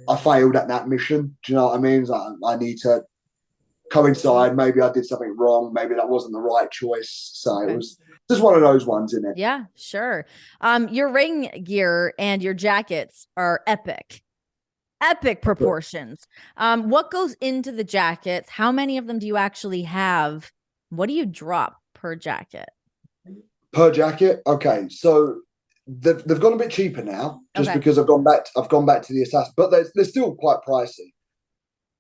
I failed at that mission. Do you know what I mean? I need to coincide. Maybe I did something wrong. Maybe that wasn't the right choice. So it was just one of those ones, isn't it? Yeah, sure. Your ring gear and your jackets are epic proportions. What goes into the jackets? How many of them do you actually have? What do you drop per jacket? Per jacket? Okay, so they've gone a bit cheaper now, just because I've gone back to the Assassin, but they're still quite pricey.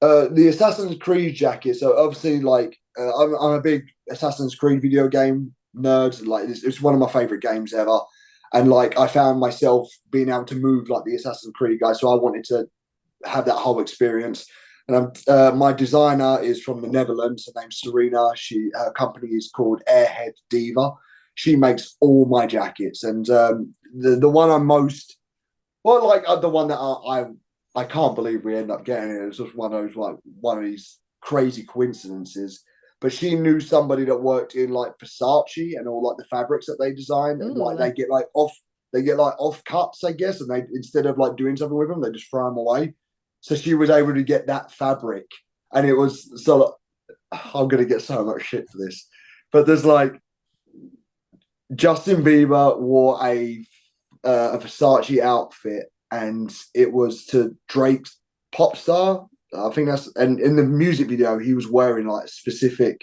The Assassin's Creed jacket. So obviously, like I'm a big Assassin's Creed video game nerd. Like it's one of my favorite games ever, and like I found myself being able to move like the Assassin's Creed guy. So I wanted to have that whole experience. And my designer is from the Netherlands. Her name's Serena. Her company is called Airhead Diva. She makes all my jackets, and the one I'm most the one that I can't believe we end up getting it. It's just one of these crazy coincidences. But she knew somebody that worked in like Versace and all like the fabrics that they design, and like they get off cuts, I guess, and they instead of like doing something with them, they just throw them away. So she was able to get that fabric, and it was so. I'm gonna get so much shit for this, but there's like Justin Bieber wore a Versace outfit, and it was to Drake's Pop Star. I think and in the music video, he was wearing like specific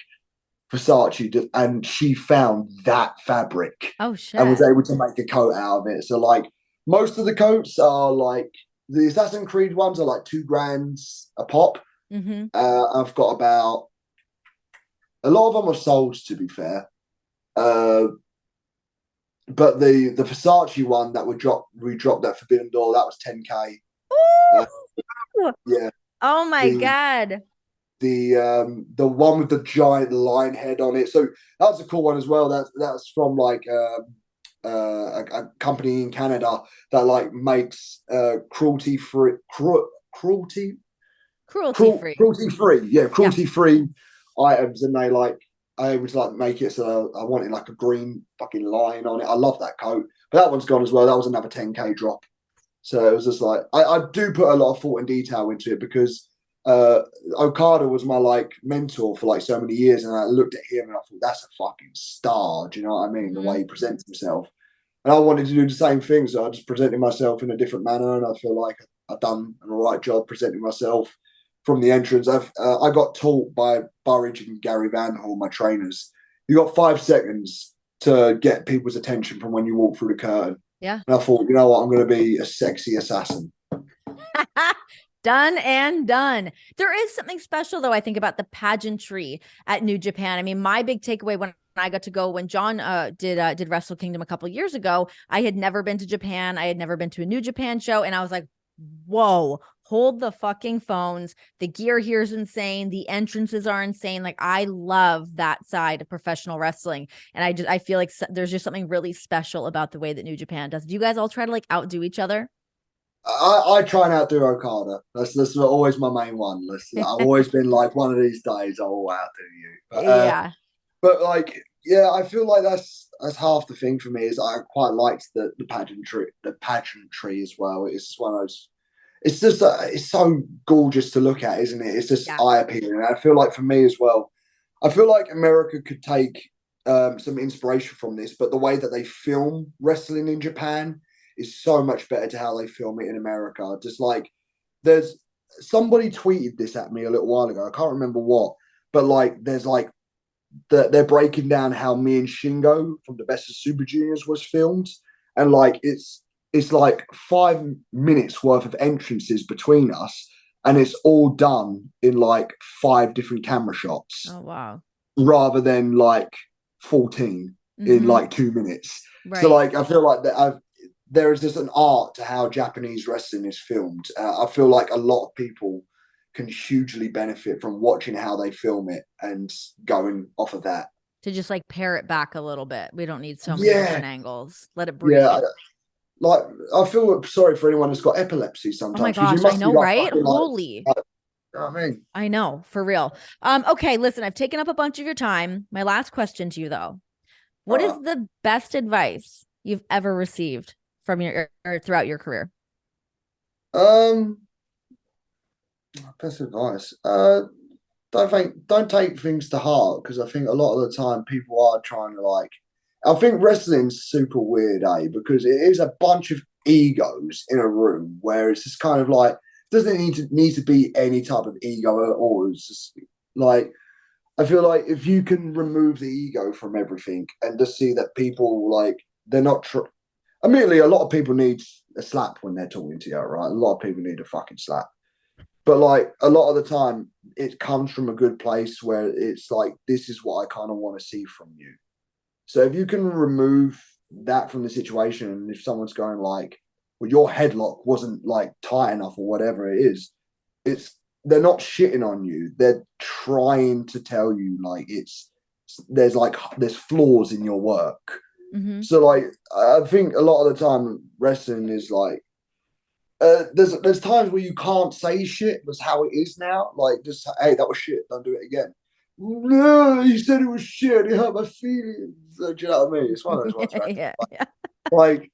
Versace, and she found that fabric. Oh shit! And was able to make a coat out of it. So like most of the coats are like. The Assassin's Creed ones are like $2,000 a pop. I've got about a lot of them are sold, to be fair. But the Versace one that we dropped at Forbidden Door, that was $10K. Yeah. Oh my God. the one with the giant lion head on it. So that's a cool one as well. That's from like a company in Canada that like makes cruelty free Cruelty free. cruelty free, yeah, Yeah. cruelty free items, and they like I was like make it so I wanted like a green fucking lion on it. I love that coat, but that one's gone as well. That was another 10K drop. So it was just like I do put a lot of thought and detail into it because Okada was my like mentor for like so many years, and I looked at him and I thought that's a fucking star. Do you know what I mean? The way he presents himself, and I wanted to do the same thing, so I just presented myself in a different manner, and I feel like I've done an all right job presenting myself from the entrance. I got taught by Burridge and Gary Vanderhall, my trainers. You got 5 seconds to get people's attention from when you walk through the curtain. Yeah. And I thought, you know what, I'm going to be a sexy assassin. Done and done. There is something special, though, I think, about the pageantry at New Japan. I mean, my big takeaway when I got to go when John did Wrestle Kingdom a couple of years ago, I had never been to Japan. I had never been to a New Japan show. And I was like, whoa, hold the fucking phones. The gear here is insane. The entrances are insane. Like, I love that side of professional wrestling. And I feel like there's just something really special about the way that New Japan does. Do you guys all try to like outdo each other? I try and outdo Okada. That's always my main one. I've always been like, one of these days I will outdo you. Yeah. But like, yeah, I feel like that's half the thing for me. Is I quite liked the pageantry as well. It's just one of those. It's just it's so gorgeous to look at, isn't it? It's just eye appealing. And I feel like for me as well, I feel like America could take some inspiration from this, but the way that they film wrestling in Japan is so much better to how they film it in America. Just like there's somebody tweeted this at me a little while ago. I can't remember what, but like there's like they're breaking down how me and Shingo from the Best of Super Juniors was filmed, and like it's like 5 minutes worth of entrances between us, and it's all done in like 5 different camera shots. Oh wow! Rather than like 14 in like 2 minutes. Right. So like I feel like that there is just an art to how Japanese wrestling is filmed. I feel like a lot of people can hugely benefit from watching how they film it and going off of that. To just like pare it back a little bit. We don't need so many different angles. Let it breathe. Yeah. Like I feel sorry for anyone who's got epilepsy sometimes. Oh my gosh, I know, right? Holy. You know what I mean? I know, for real. Okay, listen, I've taken up a bunch of your time. My last question to you, though. What is the best advice you've ever received from your or throughout your career? Best advice. Don't take things to heart, because I think a lot of the time people are trying to like. I think wrestling's super weird, because it is a bunch of egos in a room where it's just kind of like doesn't need to be any type of ego at all. It's just like I feel like if you can remove the ego from everything and just see that people like they're not. Admittedly, a lot of people need a slap when they're talking to you, right? A lot of people need a fucking slap. But like a lot of the time, it comes from a good place where it's like, this is what I kind of want to see from you. So if you can remove that from the situation, and if someone's going like, well, your headlock wasn't like tight enough or whatever it is, they're not shitting on you. They're trying to tell you like there's flaws in your work. So like I think a lot of the time wrestling is like there's times where you can't say shit. That's how it is now. Like just hey, that was shit. Don't do it again. No, you said it was shit. It hurt my feelings. Do you know what I mean? It's one of those ones. Right? Yeah. Like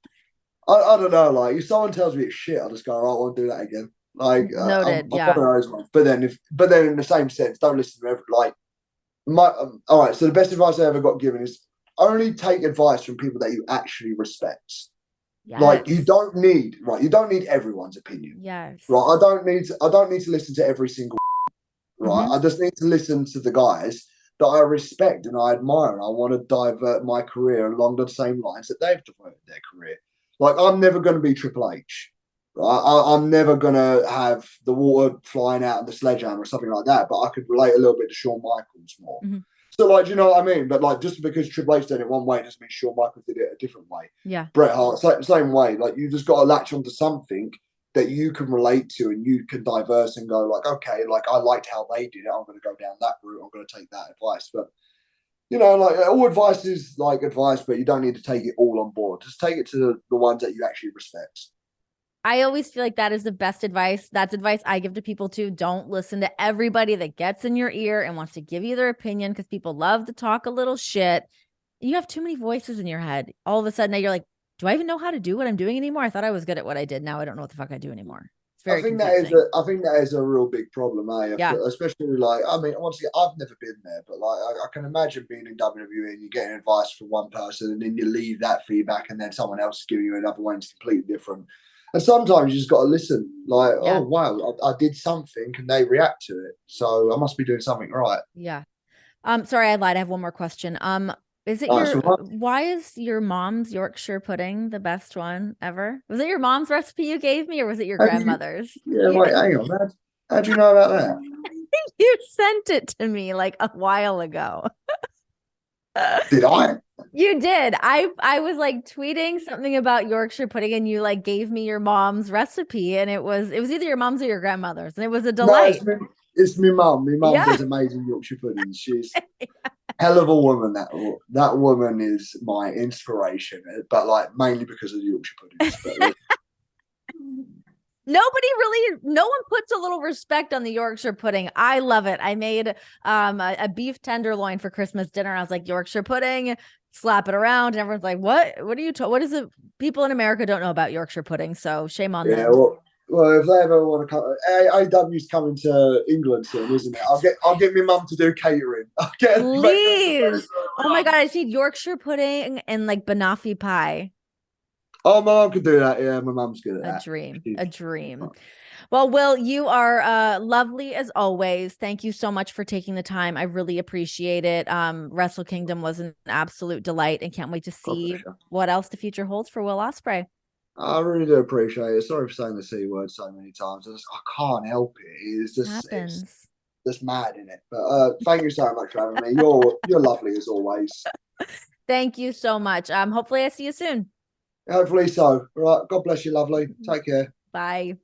I don't know. Like if someone tells me it's shit, I'll just go, right, I won't do that again. Like noted. I'm one of those ones. But then in the same sense, don't listen to every like my. All right. So the best advice I ever got given is only take advice from people that you actually respect. Yes. Like you don't need everyone's opinion. Yes. Right. I don't need to listen to every single right. I just need to listen to the guys that I respect and I admire, and I want to divert my career along the same lines that they've diverted their career. Like I'm never going to be Triple H. Right? I'm never going to have the water flying out of the sledgehammer or something like that, but I could relate a little bit to Shawn Michaels more. So, like, do you know what I mean? But, like, just because Triple H did it one way doesn't mean Shawn Michaels did it a different way. Yeah. Bret Hart, same way. Like, you just got to latch onto something that you can relate to and you can diverse and go like, okay, like I liked how they did it. I'm going to go down that route. I'm going to take that advice. But like all advice is like advice, but you don't need to take it all on board. Just take it to the ones that you actually respect. I always feel like that is the best advice. That's advice I give to people too. Don't listen to everybody that gets in your ear and wants to give you their opinion, because people love to talk a little shit. You have too many voices in your head. All of a sudden now you're like, do I even know how to do what I'm doing anymore? I thought I was good at what I did. Now I don't know what the fuck I do anymore. It's very confusing. I think that is a real big problem, eh? Yeah. Especially like, I mean, once again, I've never been there, but like, I can imagine being in WWE and you're getting advice from one person, and then you leave that feedback, and then someone else is giving you another one that's completely different. And sometimes you just got to listen. Like, Yeah. oh wow, I did something, and they react to it, so I must be doing something right. Yeah. Sorry, I lied. I have one more question. Is it why is your mom's Yorkshire pudding the best one ever? Was it your mom's recipe you gave me, or was it your grandmother's? Wait, hang on, man. How do you know about that? You sent it to me like a while ago. Did I? You did. I was like tweeting something about Yorkshire pudding, and you like gave me your mom's recipe, and it was either your mom's or your grandmother's, and it was a delight. No, it's my mum. My mum does amazing Yorkshire puddings. She's hell of a woman. That woman is my inspiration, but like mainly because of the Yorkshire puddings. But, no one puts a little respect on the Yorkshire pudding. I love it. I made a beef tenderloin for Christmas dinner. I was like, Yorkshire pudding, slap it around, and everyone's like, what are you what is it? People in America don't know about Yorkshire pudding, so shame on them. Well, if they ever want to come, AEW's coming to England soon, isn't it? I'll get my mum to do catering. Please. Oh my god, I see Yorkshire pudding and like banoffee pie. Oh, my mum could do that. Yeah, my mum's good at that. A dream. Well, Will, you are lovely as always. Thank you so much for taking the time. I really appreciate it. Wrestle Kingdom was an absolute delight, and can't wait to see what else the future holds for Will Ospreay. I really do appreciate it. Sorry for saying the C word so many times. I can't help it. It's just mad in it. But thank you so much for having me. You're lovely as always. Thank you so much. Hopefully I see you soon. Hopefully so. All right. God bless you, lovely. Take care. Bye.